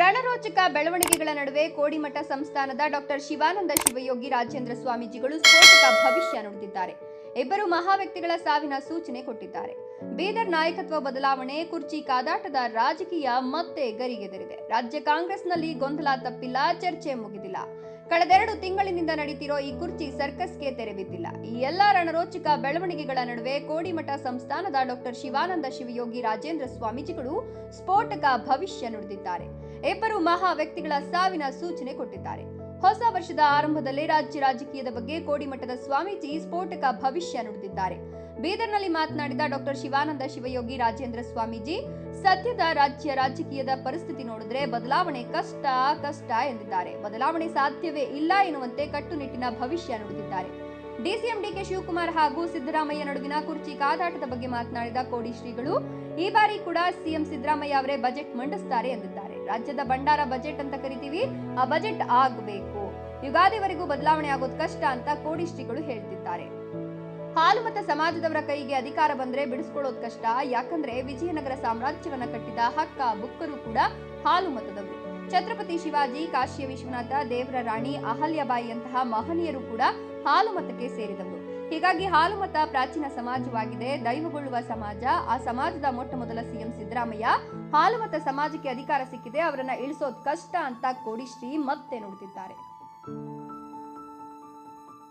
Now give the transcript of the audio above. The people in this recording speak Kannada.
ರಣರೋಚಕ ಬೆಳವಣಿಗೆಗಳ ನಡುವೆ ಕೋಡಿಮಠ ಸಂಸ್ಥಾನದ ಡಾಕ್ಟರ್ ಶಿವಾನಂದ ಶಿವಯೋಗಿ ರಾಜೇಂದ್ರ ಸ್ವಾಮೀಜಿಗಳು ಸ್ಫೋಟಕ ಭವಿಷ್ಯ ನುಡಿದಿದ್ದಾರೆ. ಇಬ್ಬರು ಮಹಾವ್ಯಕ್ತಿಗಳ ಸಾವಿನ ಸೂಚನೆ ಕೊಟ್ಟಿದ್ದಾರೆ. ಬೀದರ್ ನಾಯಕತ್ವ ಬದಲಾವಣೆ, ಕುರ್ಚಿ ಕಾದಾಟದ ರಾಜಕೀಯ ಮತ್ತೆ ಗರಿಗೆದರಿದೆ. ರಾಜ್ಯ ಕಾಂಗ್ರೆಸ್ನಲ್ಲಿ ಗೊಂದಲ ತಪ್ಪಿಲ್ಲ, ಚರ್ಚೆ ಮುಗಿದಿಲ್ಲ. ಕಳೆದೆರಡು ತಿಂಗಳಿನಿಂದ ನಡೀತಿರೋ ಈ ಕುರ್ಚಿ ಸರ್ಕಸ್ಗೆ ತೆರೆ ಬಿದ್ದಿಲ್ಲ. ಈ ಎಲ್ಲಾ ರಣರೋಚಕ ಬೆಳವಣಿಗೆಗಳ ನಡುವೆ ಕೋಡಿಮಠ ಸಂಸ್ಥಾನದ ಡಾಕ್ಟರ್ ಶಿವಾನಂದ ಶಿವಯೋಗಿ ರಾಜೇಂದ್ರ ಸ್ವಾಮೀಜಿಗಳು ಸ್ಫೋಟಕ ಭವಿಷ್ಯ ನುಡಿದಿದ್ದಾರೆ. ಇಬ್ಬರು ಮಹಾ ವ್ಯಕ್ತಿಗಳ ಸಾವಿನ ಸೂಚನೆ ಕೊಟ್ಟಿದ್ದಾರೆ. ಹೊಸ ವರ್ಷದ ಆರಂಭದಲ್ಲೇ ರಾಜ್ಯ ರಾಜಕೀಯದ ಬಗ್ಗೆ ಕೋಡಿಮಠದ ಸ್ವಾಮೀಜಿ ಸ್ಫೋಟಕ ಭವಿಷ್ಯ ನುಡಿದಿದ್ದಾರೆ. ಬೀದರ್ನಲ್ಲಿ ಮಾತನಾಡಿದ ಡಾಕ್ಟರ್ ಶಿವಾನಂದ ಶಿವಯೋಗಿ ರಾಜೇಂದ್ರ ಸ್ವಾಮೀಜಿ, ಸದ್ಯದ ರಾಜ್ಯ ರಾಜಕೀಯದ ಪರಿಸ್ಥಿತಿ ನೋಡಿದ್ರೆ ಬದಲಾವಣೆ ಕಷ್ಟ ಎಂದಿದ್ದಾರೆ. ಬದಲಾವಣೆ ಸಾಧ್ಯವೇ ಇಲ್ಲ ಎನ್ನುವಂತೆ ಕಟ್ಟುನಿಟ್ಟಿನ ಭವಿಷ್ಯ ನುಡಿದಿದ್ದಾರೆ. ಡಿಸಿಎಂ ಡಿಕೆ ಶಿವಕುಮಾರ್ ಹಾಗೂ ಸಿದ್ದರಾಮಯ್ಯ ನಡುವಿನ ಕುರ್ಚಿ ಕಾದಾಟದ ಬಗ್ಗೆ ಮಾತನಾಡಿದ ಕೋಡಿ ಶ್ರೀಗಳು, ಈ ಬಾರಿ ಕೂಡ ಸಿಎಂ ಸಿದ್ದರಾಮಯ್ಯ ಅವರೇ ಬಜೆಟ್ ಮಂಡಿಸುತ್ತಾರೆ ಎಂದಿದ್ದಾರೆ. ರಾಜ್ಯದ ಭಂಡಾರ ಬಜೆಟ್ ಅಂತ ಕರಿತೀವಿ, ಆ ಬಜೆಟ್ ಆಗಬೇಕು. ಯುಗಾದಿವರೆಗೂ ಬದಲಾವಣೆ ಆಗೋದು ಕಷ್ಟ ಅಂತ ಕೋಡಿ ಶ್ರೀಗಳು ಹೇಳ್ತಿದ್ದಾರೆ. ಹಾಲುಮತ ಸಮಾಜದವರ ಕೈಗೆ ಅಧಿಕಾರ ಬಂದ್ರೆ ಬಿಡಿಸ್ಕೊಳ್ಳೋದು ಕಷ್ಟ. ಯಾಕಂದ್ರೆ ವಿಜಯನಗರ ಸಾಮ್ರಾಜ್ಯವನ್ನ ಕಟ್ಟಿದ ಹಕ್ಕ ಬುಕ್ಕರು ಕೂಡ ಹಾಲುಮತದವರು. ಛತ್ರಪತಿ ಶಿವಾಜಿ, ಕಾಶಿಯ ವಿಶ್ವನಾಥ, ದೇವರ ರಾಣಿ ಅಹಲ್ಯಬಾಯಿಯಂತಹ ಮಹನೀಯರು ಕೂಡ ಹಾಲುಮತಕ್ಕೆ ಸೇರಿದವರು. ಹೀಗಾಗಿ ಹಾಲುಮತ ಪ್ರಾಚೀನ ಸಮಾಜವಾಗಿದೆ, ದೈವಗೊಳ್ಳುವ ಸಮಾಜ. ಆ ಸಮಾಜದ ಮೊಟ್ಟ ಮೊದಲ ಸಿಎಂ ಸಿದ್ದರಾಮಯ್ಯ, ಹಾಲುಮತ ಸಮಾಜಕ್ಕೆ ಅಧಿಕಾರ ಸಿಕ್ಕಿದೆ, ಅವರನ್ನ ಇಳಿಸೋದು ಕಷ್ಟ ಅಂತ ಕೋಡಿಶ್ರೀ ಮತ್ತೆ ನುಡಿದಿದ್ದಾರೆ.